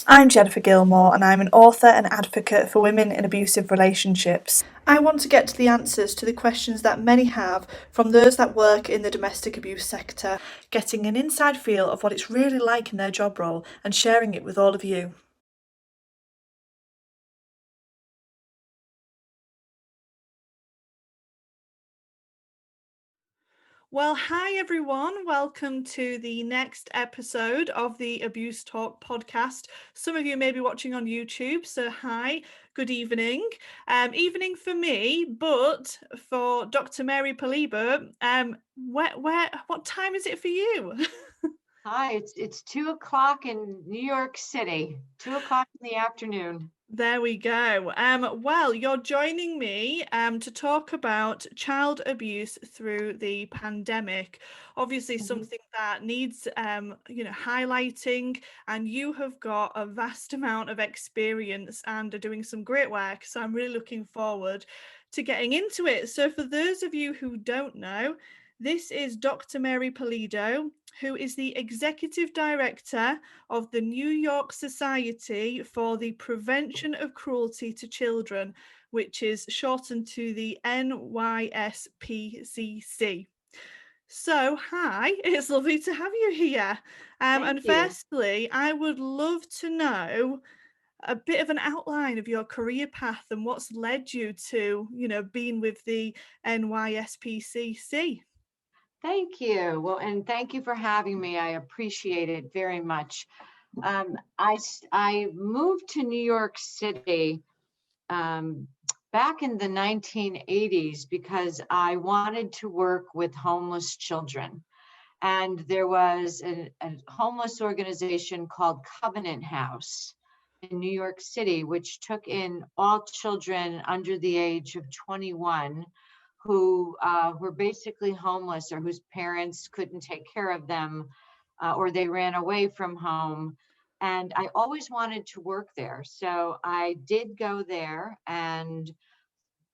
I'm Jennifer Gilmour, and I'm an author and advocate for women in abusive relationships. I want to get to the answers to the questions that many have from those that work in the domestic abuse sector, getting an inside feel of what it's really like in their job role and sharing it with all of you. Well, hi everyone. Welcome to the next episode of the Abuse Talk podcast. Some of you may be watching on YouTube, so hi, good evening. Evening for me, but for Dr Mary Pulido, what time is it for you? Hi, it's 2 o'clock in New York City, 2 o'clock in the afternoon. There we go. Well, you're joining me to talk about child abuse through the pandemic. Obviously, something that needs, highlighting, and you have got a vast amount of experience and are doing some great work. So I'm really looking forward to getting into it. So for those of you who don't know, this is Dr. Mary Pulido, who is the Executive Director of the New York Society for the Prevention of Cruelty to Children, which is shortened to the NYSPCC. So, hi, it's lovely to have you here. Thank And you. firstly, I would love to know a bit of an outline of your career path and what's led you to, being with the NYSPCC. Thank you. Well, and thank you for having me. I appreciate it very much. I moved to New York City um, back in the 1980s because I wanted to work with homeless children. And there was a homeless organization called Covenant House in New York City, which took in all children under the age of 21 who were basically homeless or whose parents couldn't take care of them or they ran away from home. And I always wanted to work there. So I did go there and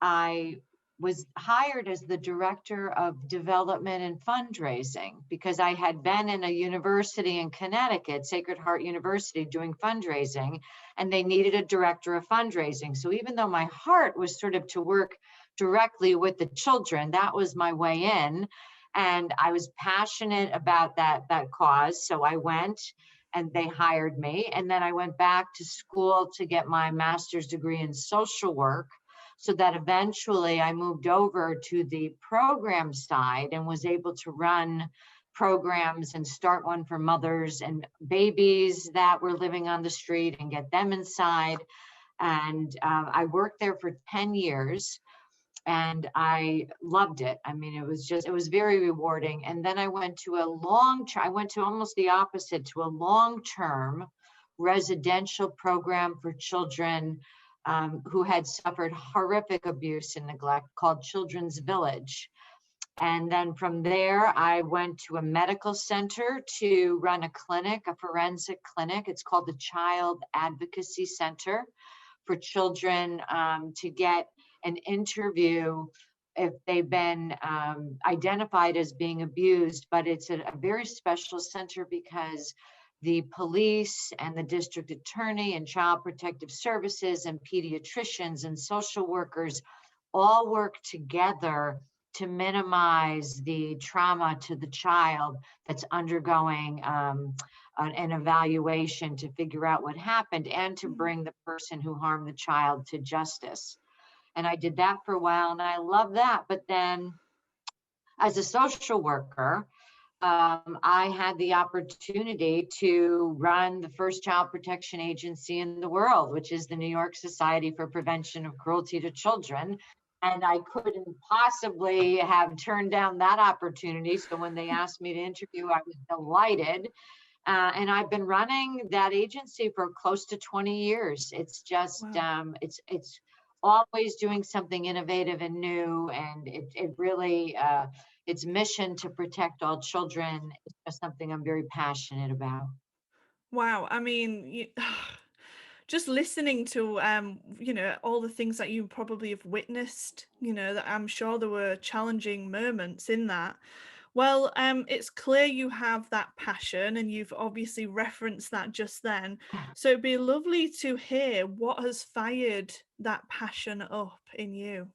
I was hired as the director of development and fundraising because I had been in a university in Connecticut, Sacred Heart University, doing fundraising, and they needed a director of fundraising. So even though my heart was sort of to work directly with the children, that was my way in. And I was passionate about that cause. So I went and they hired me. And then I went back to school to get my master's degree in social work so that eventually I moved over to the program side and was able to run programs and start one for mothers and babies that were living on the street and get them inside. And I worked there for 10 years and I loved it. I mean, it was very rewarding. And then I went to I went to almost the opposite, to a long-term residential program for children who had suffered horrific abuse and neglect called Children's Village. And then from there, I went to a medical center to run a clinic, a forensic clinic. It's called the Child Advocacy Center for children to get an interview if they've been identified as being abused. But it's a very special center because the police and the district attorney and child protective services and pediatricians and social workers all work together to minimize the trauma to the child that's undergoing an evaluation to figure out what happened and to bring the person who harmed the child to justice. And I did that for a while and I love that. But then as a social worker, I had the opportunity to run the first child protection agency in the world, which is the New York Society for Prevention of Cruelty to Children. And I couldn't possibly have turned down that opportunity. So when they asked me to interview, I was delighted. And I've been running that agency for close to 20 years. It's just, Wow. it's always doing something innovative and new. And it really, its mission to protect all children is just something I'm very passionate about. Wow. I mean, just listening to all the things that you probably have witnessed, that I'm sure there were challenging moments in that. Well, it's clear you have that passion, and you've obviously referenced that just then. So it'd be lovely to hear what has fired that passion up in you.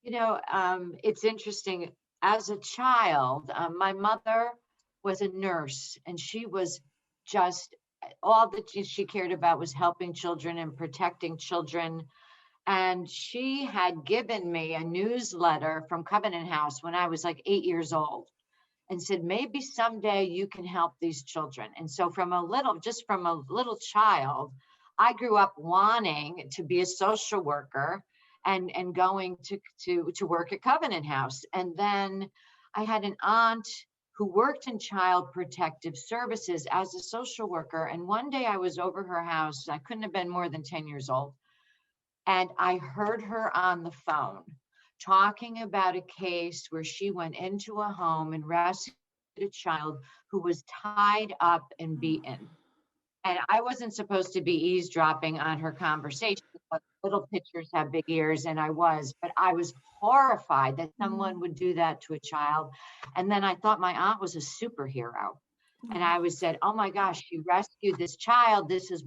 It's interesting. As a child, my mother was a nurse, and she was just all that she cared about was helping children and protecting children. And she had given me a newsletter from Covenant House when I was like 8 years old and said, maybe someday you can help these children. And so just from a little child, I grew up wanting to be a social worker and going to work at Covenant House. And then I had an aunt who worked in child protective services as a social worker. And one day I was over her house. I couldn't have been more than 10 years old. And I heard her on the phone talking about a case where she went into a home and rescued a child who was tied up and beaten. And I wasn't supposed to be eavesdropping on her conversation, but little pictures have big ears, and I was, but I was horrified that someone would do that to a child. And then I thought my aunt was a superhero. And I was said, oh my gosh, she rescued this child. This is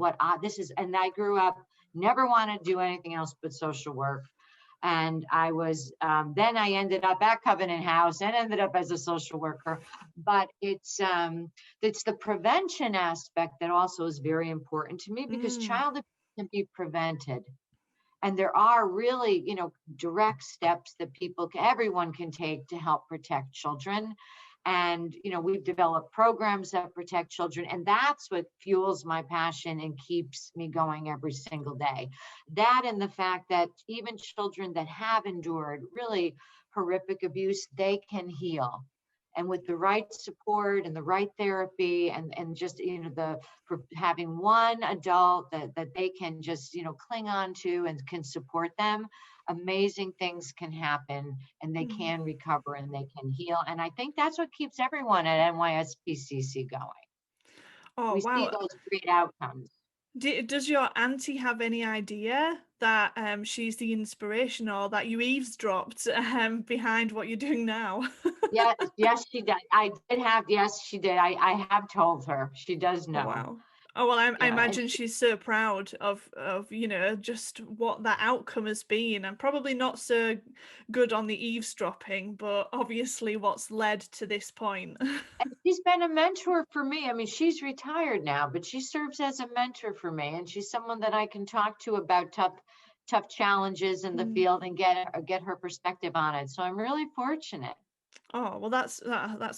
and I grew up, never wanted to do anything else but social work. And I was, then I ended up at Covenant House and ended up as a social worker. But it's the prevention aspect that also is very important to me, because child abuse can be prevented. And there are really, direct steps that everyone can take to help protect children. And, we've developed programs that protect children. And that's what fuels my passion and keeps me going every single day. That and the fact that even children that have endured really horrific abuse, they can heal. And with the right support and the right therapy and just, for having one adult that they can just, cling on to and can support them, amazing things can happen, and they can recover and they can heal. And I think that's what keeps everyone at NYSPCC going. Oh, We see wow. those great outcomes. Does your auntie have any idea that she's the inspiration, or that you eavesdropped behind what you're doing now? Yes, she did. Yes, she did. I have told her. She does Oh, know. wow. Oh, well, I And imagine she's so proud of just what that outcome has been, and probably not so good on the eavesdropping, but obviously what's led to this point. she's been a mentor for me. I mean, she's retired now, but she serves as a mentor for me. And she's someone that I can talk to about tough challenges in the field and get her perspective on it. So I'm really fortunate. Oh, well, that's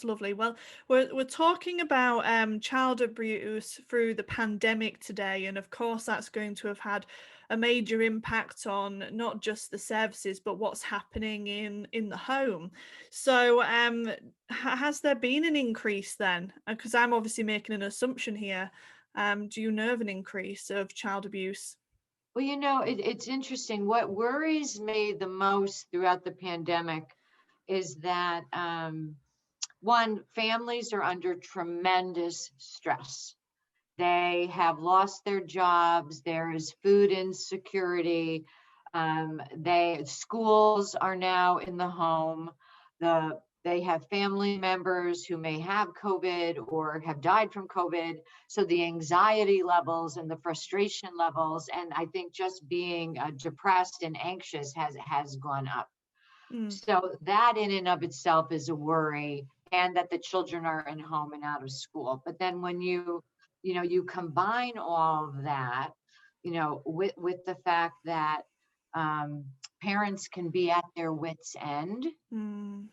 lovely. Well, we're talking about child abuse through the pandemic today, and of course, that's going to have had a major impact on not just the services, but what's happening in the home. So, has there been an increase then? Because I'm obviously making an assumption here. Do you know of an increase of child abuse? Well, it's interesting. What worries me the most throughout the pandemic is that one, families are under tremendous stress. They have lost their jobs. There is food insecurity. Schools are now in the home. They have family members who may have COVID or have died from COVID. So the anxiety levels and the frustration levels, and I think just being depressed and anxious has gone up. Mm, So that in and of itself is a worry, and that the children are in home and out of school. But then when you combine all of that, with the fact that parents can be at their wits' end, mm,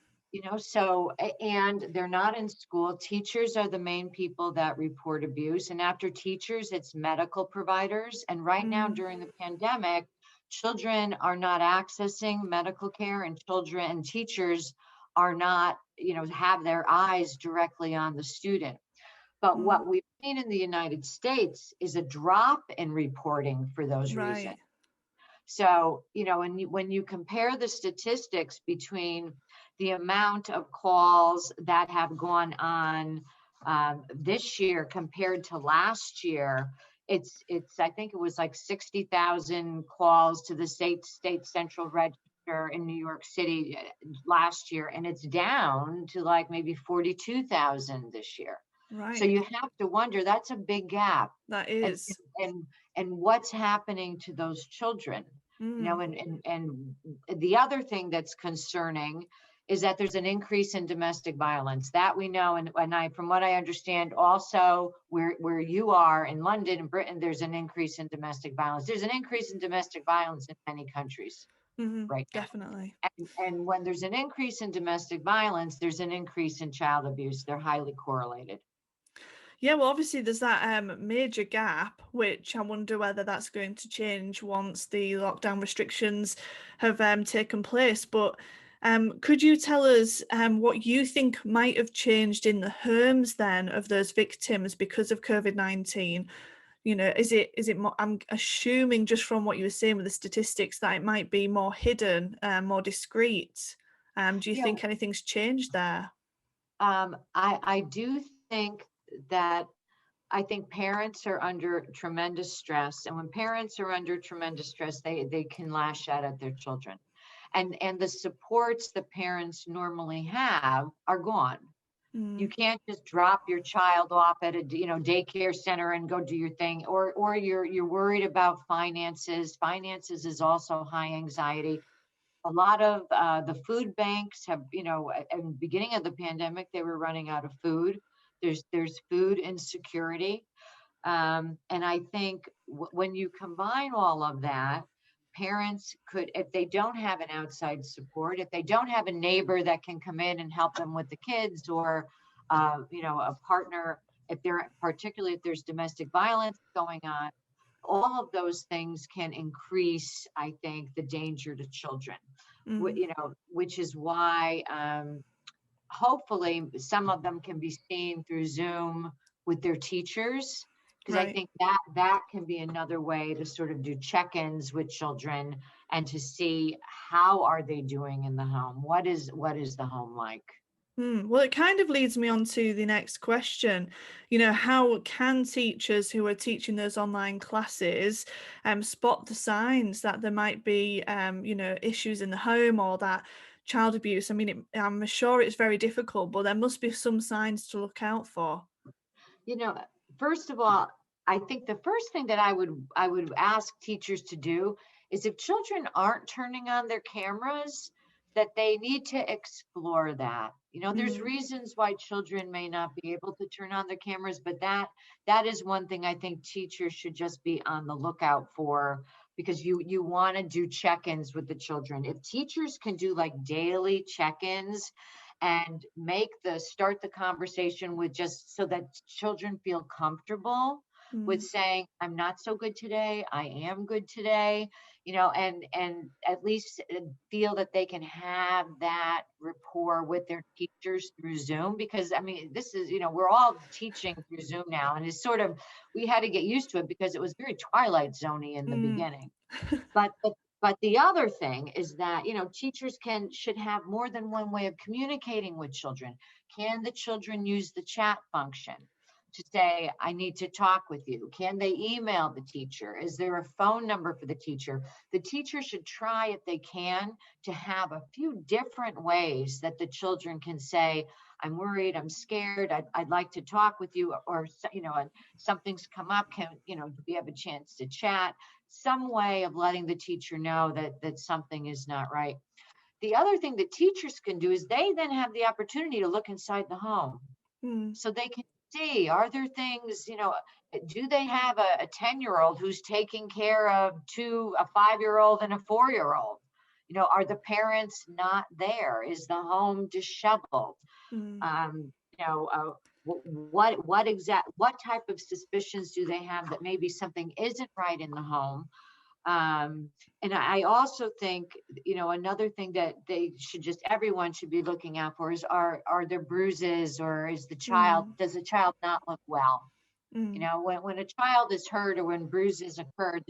and they're not in school. Teachers are the main people that report abuse. And after teachers, it's medical providers. And right now mm, during the pandemic, children are not accessing medical care, and children and teachers are not, have their eyes directly on the student. But mm. what we've seen in the United States is a drop in reporting for those reasons. Right. So, when you compare the statistics between the amount of calls that have gone on this year compared to last year, it's I think it was like 60,000 calls to the state central register in New York City last year, and it's down to like maybe 42,000 this year. So Right. you have to wonder, that's a big gap. That And is. and what's happening to those children? Mm. And the other thing that's concerning is that there's an increase in domestic violence that we know, and I, from what I understand, also where you are in London and Britain, there's an increase in domestic violence. There's an increase in domestic violence in many countries right now. Definitely. And when there's an increase in domestic violence, there's an increase in child abuse. They're highly correlated. Yeah, well, obviously there's that major gap, which I wonder whether that's going to change once the lockdown restrictions have taken place. But could you tell us what you think might have changed in the homes then of those victims because of COVID-19? You know, is it more, I'm assuming just from what you were saying with the statistics that it might be more hidden, more discreet. Do you Yeah, think anything's changed there? I do think that I think parents are under tremendous stress, and when parents are under tremendous stress, they can lash out at their children, and the supports the parents normally have are gone. You Mm, can't just drop your child off at a daycare center and go do your thing, or you're worried about finances. Finances is also high anxiety. A lot of the food banks have, at the beginning of the pandemic, they were running out of food. There's food insecurity. And I think when you combine all of that, parents could, if they don't have an outside support, if they don't have a neighbor that can come in and help them with the kids, or a partner, if they're, particularly if there's domestic violence going on, all of those things can increase, I think, the danger to children. mm, Which is why hopefully some of them can be seen through Zoom with their teachers, because I right. think that can be another way to sort of do check-ins with children and to see how are they doing in the home. What is the home like? Well, it kind of leads me on to the next question. You know, how can teachers who are teaching those online classes spot the signs that there might be, issues in the home or that child abuse? I mean, I'm sure it's very difficult, but there must be some signs to look out for. You know, First of all, I think the first thing that I would ask teachers to do is, if children aren't turning on their cameras, that they need to explore that. There's Mm, reasons why children may not be able to turn on their cameras, but that is one thing I think teachers should just be on the lookout for, because you want to do check-ins with the children. If teachers can do like daily check-ins and start the conversation with, just so that children feel comfortable with mm, saying, I'm not so good today, I am good today, and at least feel that they can have that rapport with their teachers through Zoom. Because I mean, this is, we're all teaching through Zoom now, and it's sort of, we had to get used to it because it was very Twilight Zoney in the mm, beginning. But the other thing is that, teachers should have more than one way of communicating with children. Can the children use the chat function to say, I need to talk with you? Can they email the teacher? Is there a phone number for the teacher? The teacher should try, if they can, to have a few different ways that the children can say, I'm worried, I'm scared, I'd like to talk with you, or, something's come up, do we have a chance to chat? Some way of letting the teacher know that something is not right. The other thing that teachers can do is they then have the opportunity to look inside the home, mm, so they can see, are there things, do they have a 10-year-old who's taking care of a 5-year-old and a 4-year-old? Are the parents not there? Is the home disheveled? mm, What type of suspicions do they have that maybe something isn't right in the home? And I also think, another thing that everyone should be looking out for is, are there bruises, or mm, does the child not look well? mm, When a child is hurt or when bruises occur,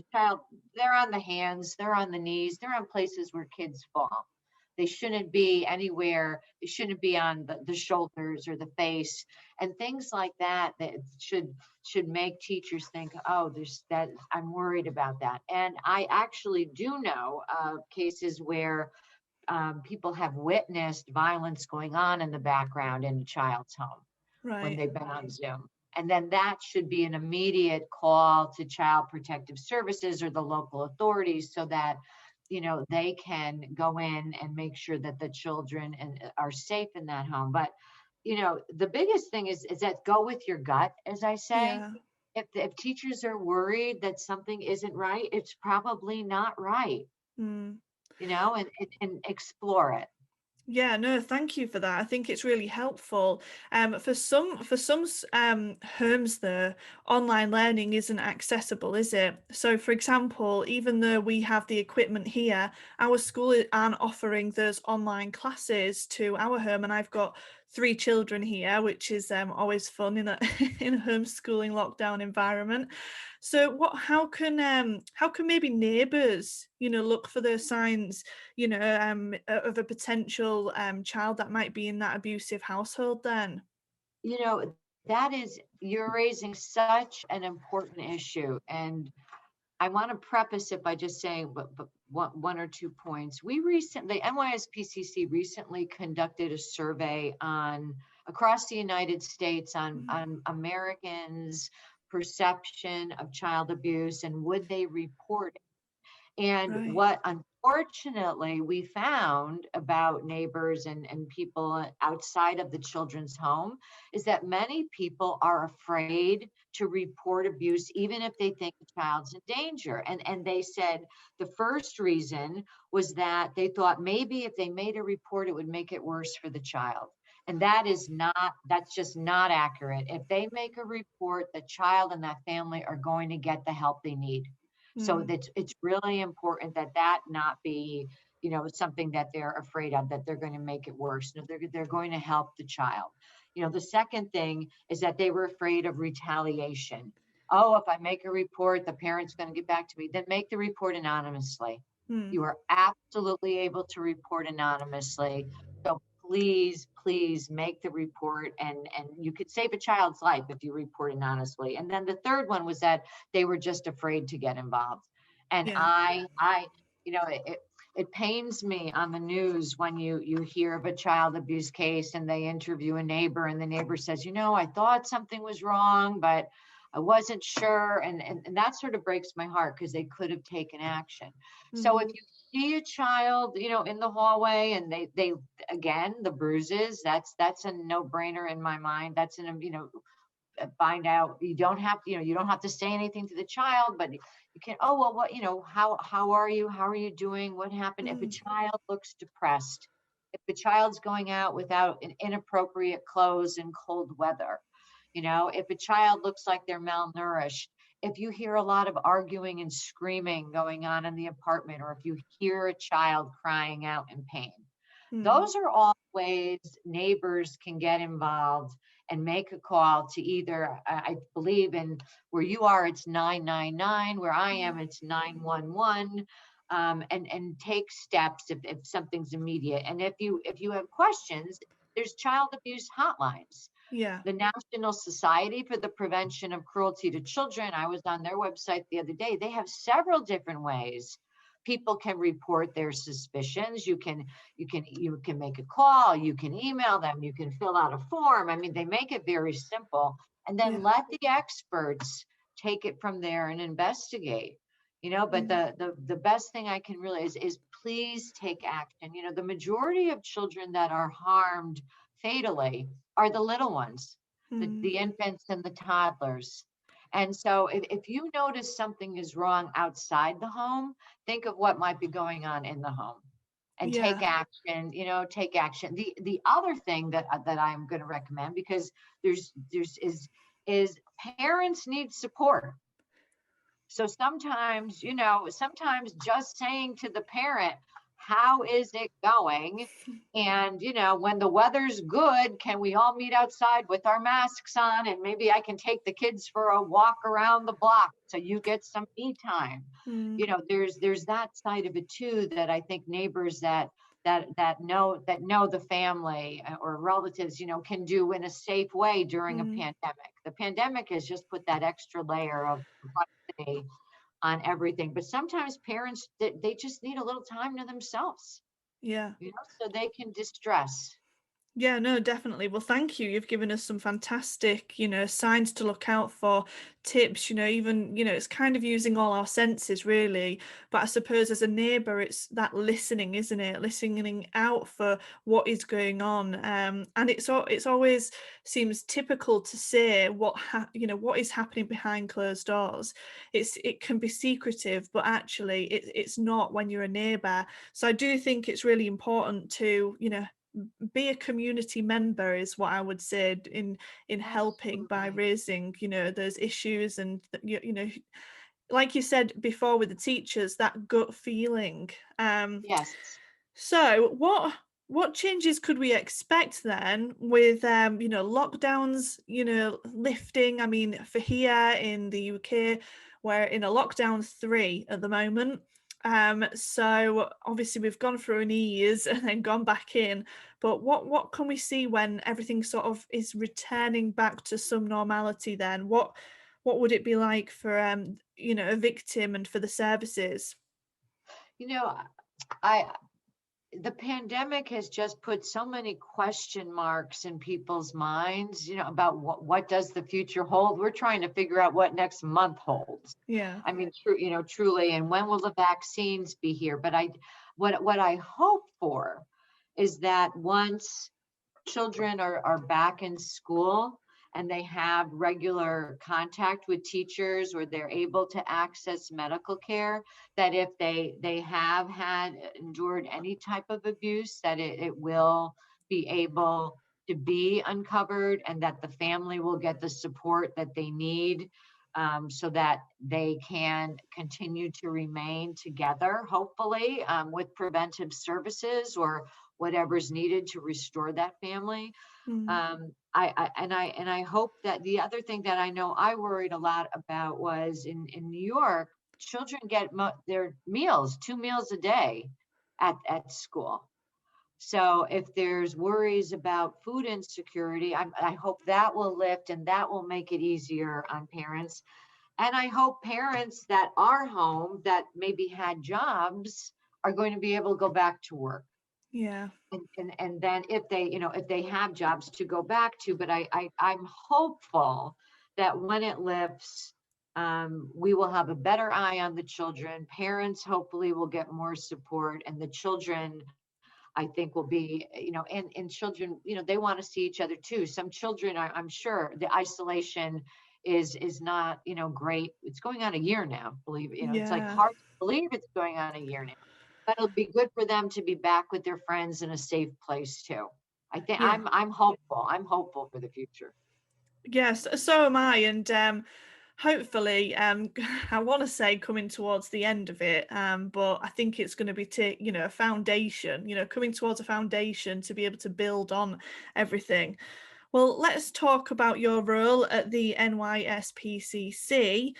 they're on the hands, they're on the knees, they're on places where kids fall. They shouldn't be anywhere. They shouldn't be on the shoulders or the face, and things like that. That should make teachers think, oh, there's that. I'm worried about that. And I actually do know cases where people have witnessed violence going on in the background in a child's home when Right. they've been on Zoom. And then that should be an immediate call to Child Protective Services or the local authorities so that, they can go in and make sure that the children are safe in that home. But, the biggest thing is that go with your gut, as I say. Yeah. If teachers are worried that something isn't right, it's probably not right, Mm. and explore it. Yeah, no, thank you for that. I think it's really helpful. For some homes, the online learning isn't accessible, is it? So, for example, even though we have the equipment here, our school aren't offering those online classes to our home, and I've got 3 children here, which is always fun in a in a homeschooling lockdown environment. So, how can maybe neighbours, look for those signs, of a potential child that might be in that abusive household then? You know, you're raising such an important issue. And I want to preface it by just saying but one or two points. The NYSPCC recently conducted a survey across the United States Mm. on Americans' perception of child abuse and would they report it. And Right. what unfortunately we found about neighbors and people outside of the children's home is that many people are afraid to report abuse, even if they think the child's in danger. And they said the first reason was that they thought maybe if they made a report, it would make it worse for the child. And that's just not accurate. If they make a report, the child and that family are going to get the help they need. So Mm. that it's really important that not be, something that they're afraid of, that they're going to make it worse. No, they're going to help the child. The second thing is that they were afraid of retaliation. Oh, if I make a report, the parent's going to get back to me. Then make the report anonymously. Mm. You are absolutely able to report anonymously. So please make the report, and you could save a child's life if you report anonymously. And then the third one was that they were just afraid to get involved. And Yeah. I it pains me on the news when you hear of a child abuse case and they interview a neighbor and the neighbor says, I thought something was wrong, but I wasn't sure. And that sort of breaks my heart because they could have taken action. So if Hmm. you see a child, in the hallway and they again, the bruises, that's a no-brainer in my mind. That's find out. You don't have to say anything to the child, but you can, oh, well, how are you? How are you doing? What happened? If a Mm. child looks depressed, if the child's going out without an inappropriate clothes in cold weather, if a child looks like they're malnourished, if you hear a lot of arguing and screaming going on in the apartment, or if you hear a child crying out in pain, Mm. those are all ways neighbors can get involved and make a call to either, I believe in where you are, it's 999, where I Yeah. am, it's 911, and take steps if something's immediate. And if you have questions, there's child abuse hotlines. Yeah. The National Society for the Prevention of Cruelty to Children, I was on their website the other day. They have several different ways people can report their suspicions. You can make a call, you can email them, you can fill out a form. I mean, they make it very simple. And then Yeah. let the experts take it from there and investigate. But Mm. the best thing I can really is please take action. The majority of children that are harmed fatally are the little ones, Mm. the infants and the toddlers. And so if you notice something is wrong outside the home, think of what might be going on in the home and take Yeah. action, take action. The other thing that I'm going to recommend, because there's is parents need support. So sometimes just saying to the parent, how is it going? And, when the weather's good, can we all meet outside with our masks on? And maybe I can take the kids for a walk around the block so you get some me time. Mm. There's that side of it too, that I think neighbors that know the family or relatives, can do in a safe way during a Mm. pandemic. The pandemic has just put that extra layer of complexity on everything. But sometimes parents, they just need a little time to themselves. Yeah. so they can distress. Yeah, no, definitely. Well, thank you. You've given us some fantastic, signs to look out for, tips, even, it's kind of using all our senses really. But I suppose as a neighbor, it's that listening, isn't it? Listening out for what is going on. And it's always seems typical to say what is happening behind closed doors. It can be secretive, but actually it's not when you're a neighbor. So I do think it's really important to, be a community member is what I would say in helping by Absolutely. raising those issues and like you said before with the teachers, that gut feeling. Yes. So what changes could we expect then with lockdowns lifting? I mean, for here in the UK, we're in a lockdown 3 at the moment. So obviously we've gone through an ease and then gone back in, but what can we see when everything sort of is returning back to some normality then? What would it be like for a victim and for the services? You know, I the pandemic has just put so many question marks in people's minds, about what does the future hold. We're trying to figure out what next month holds. Yeah. I mean, truly, and when will the vaccines be here? But what I hope for is that once children are back in school and they have regular contact with teachers, or they're able to access medical care, that if they have had endured any type of abuse, that it will be able to be uncovered, and that the family will get the support that they need, so that they can continue to remain together, hopefully, with preventive services or whatever's needed to restore that family. Mm. I hope that the other thing that I know I worried a lot about was in New York, children get their meals, 2 meals a day at school. So if there's worries about food insecurity, I hope that will lift, and that will make it easier on parents. And I hope parents that are home that maybe had jobs are going to be able to go back to work. Yeah. And then if they have jobs to go back to. But I'm hopeful that when it lifts, we will have a better eye on the children. Parents hopefully will get more support, and the children, I think, will be, and children, they want to see each other too. Some children, I'm sure the isolation is not, great. It's going on a year now, believe it. It's like Yeah. hard to believe it's going on a year now. But it'll be good for them to be back with their friends in a safe place too. I think Yeah. I'm hopeful. I'm hopeful for the future. Yes, so am I, and hopefully, I want to say coming towards the end of it, but I think it's going to be a foundation, coming towards a foundation to be able to build on everything. Well, let's talk about your role at the NYSPCC,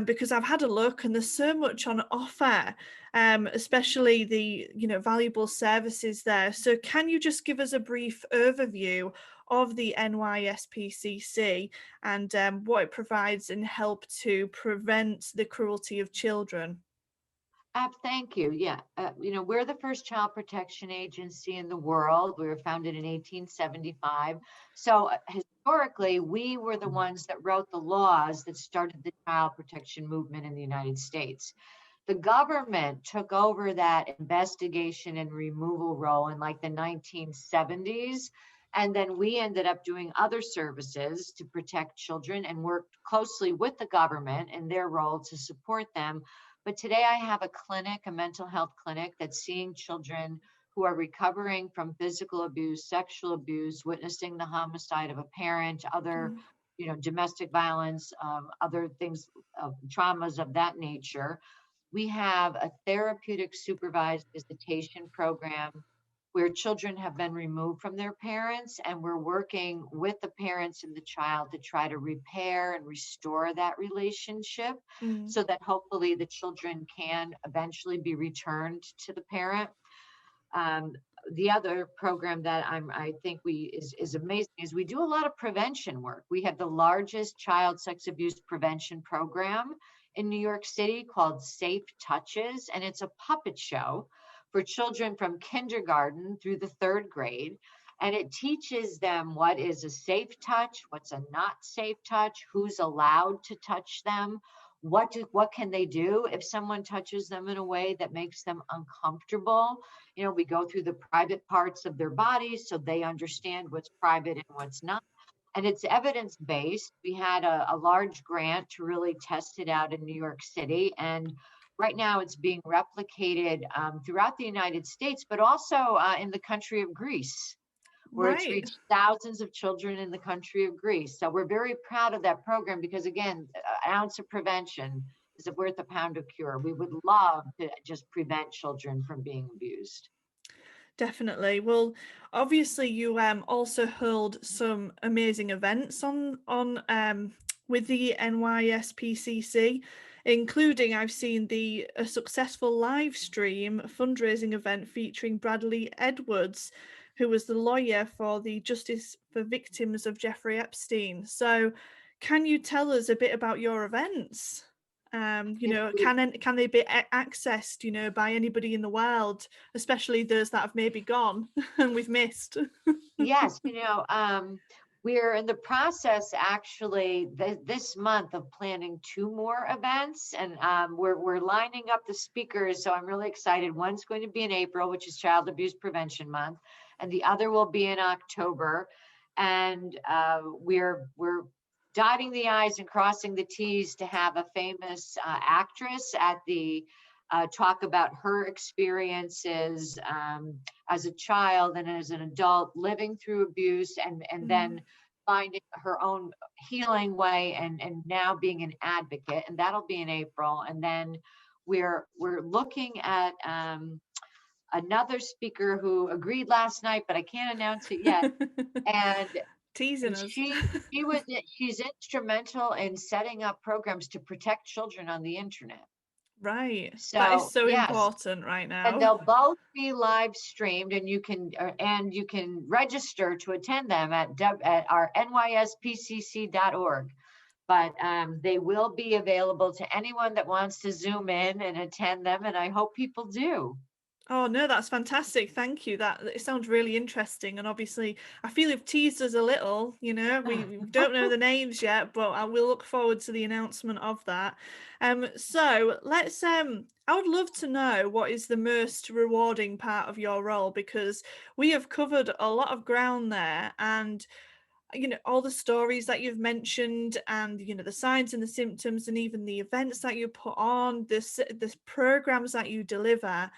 because I've had a look and there's so much on offer, especially the valuable services there. So, can you just give us a brief overview of the NYSPCC and what it provides in help to prevent the cruelty of children? Thank you. Yeah. We're the first child protection agency in the world. We were founded in 1875. So historically, we were the ones that wrote the laws that started the child protection movement in the United States. The government took over that investigation and removal role in like the 1970s. And then we ended up doing other services to protect children and worked closely with the government in their role to support them. But today I have a clinic, a mental health clinic, that's seeing children who are recovering from physical abuse, sexual abuse, witnessing the homicide of a parent, other, Mm. domestic violence, other things, traumas of that nature. We have a therapeutic supervised visitation program where children have been removed from their parents, and we're working with the parents and the child to try to repair and restore that relationship, Mm. so that hopefully the children can eventually be returned to the parent. Um, the other program that I think is amazing is we do a lot of prevention work. We have the largest child sex abuse prevention program in New York City called Safe Touches, and it's a puppet show for children from kindergarten through the 3rd grade. And it teaches them what is a safe touch, what's a not safe touch, who's allowed to touch them, what can they do if someone touches them in a way that makes them uncomfortable. We go through the private parts of their bodies so they understand what's private and what's not. And it's evidence-based. We had a large grant to really test it out in New York City. And right now it's being replicated throughout the United States, but also in the country of Greece, where it's Right. reached thousands of children in the country of Greece. So we're very proud of that program because, again, an ounce of prevention is worth a pound of cure. We would love to just prevent children from being abused. Definitely. Well, obviously you also hold some amazing events on with the NYSPCC, including I've seen a successful live stream fundraising event featuring Bradley Edwards, who was the lawyer for the Justice for Victims of Jeffrey Epstein. So, can you tell us a bit about your events? Can they be accessed, by anybody in the world, especially those that have maybe gone and we've missed? Yes, we're in the process actually this month of planning 2 more events, and we're lining up the speakers. So I'm really excited. One's going to be in April, which is Child Abuse Prevention Month, and the other will be in October. And we're dotting the I's and crossing the T's to have a famous actress at the talk about her experiences as a child and as an adult living through abuse, and then finding her own healing way, and now being an advocate. And that'll be in April. And then we're looking at another speaker who agreed last night, but I can't announce it yet. And Teasing us. she's instrumental in setting up programs to protect children on the internet. Right. That is So so yes, important right and now. they'll both be live streamed, and you can register to attend them at our nyspcc.org. But they will be available to anyone that wants to Zoom in and attend them, and I hope people do. Oh no, that's fantastic. Thank you. That it sounds really interesting, and obviously I feel you've teased us a little. We don't know the names yet, but I will look forward to the announcement of that. So let's I would love to know what is the most rewarding part of your role, because we have covered a lot of ground there, and all the stories that you've mentioned, and the signs and the symptoms, and even the events that you put on, the programs that you deliver.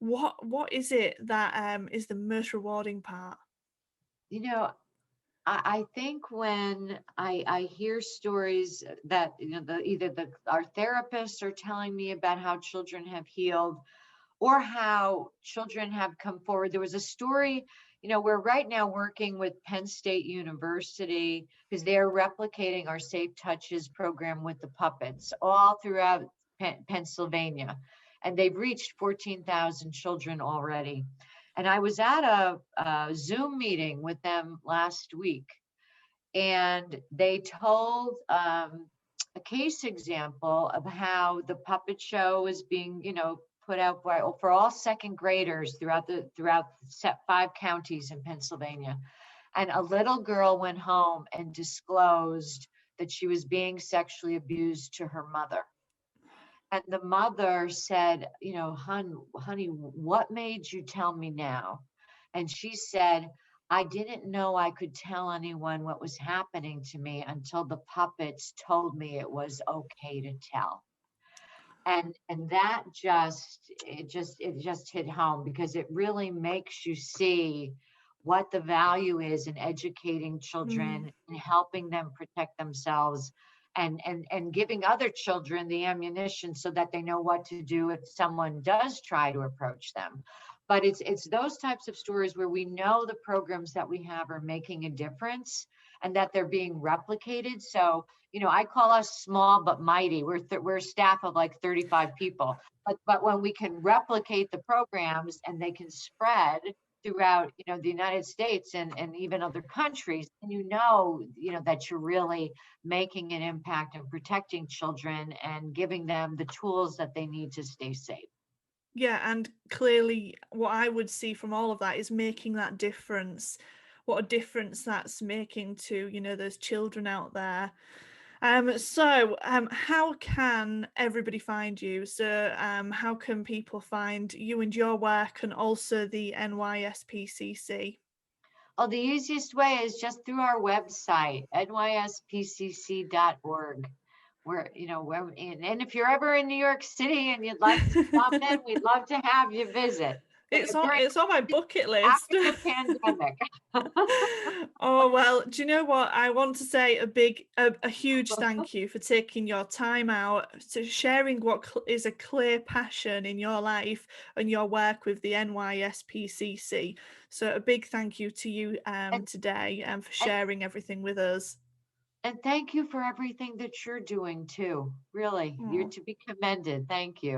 What is it that is the most rewarding part? I think when I hear stories that our therapists are telling me about how children have healed, or how children have come forward. There was a story, we're right now working with Penn State University because they're replicating our Safe Touches program with the puppets all throughout Pennsylvania. And they've reached 14,000 children already. And I was at a Zoom meeting with them last week, and they told a case example of how the puppet show is being, put out for all 2nd graders throughout 5 counties in Pennsylvania. And a little girl went home and disclosed that she was being sexually abused to her mother. And the mother said, honey, what made you tell me now? And she said, I didn't know I could tell anyone what was happening to me until the puppets told me it was okay to tell. And that just hit home, because it really makes you see what the value is in educating children and helping them protect themselves, and giving other children the ammunition so that they know what to do if someone does try to approach them. But it's those types of stories where we know the programs that we have are making a difference and that they're being replicated. So, I call us small but mighty. We're a staff of like 35 people. But when we can replicate the programs and they can spread throughout, the United States and even other countries, and that you're really making an impact and protecting children and giving them the tools that they need to stay safe. Yeah, and clearly what I would see from all of that is making that difference. What a difference that's making to, those children out there. How can everybody find you? So, how can people find you and your work and also the NYSPCC? Oh, the easiest way is just through our website, nyspcc.org. And if you're ever in New York City and you'd like to stop in, we'd love to have you visit. During It's on my bucket list. after the pandemic. Oh, well, do you know what? I want to say a huge thank you for taking your time out to sharing what is a clear passion in your life and your work with the NYSPCC. So a big thank you to you And, today and for and sharing everything with us. and thank you for everything that you're doing too. Really, you're Oh. to be commended. Thank you.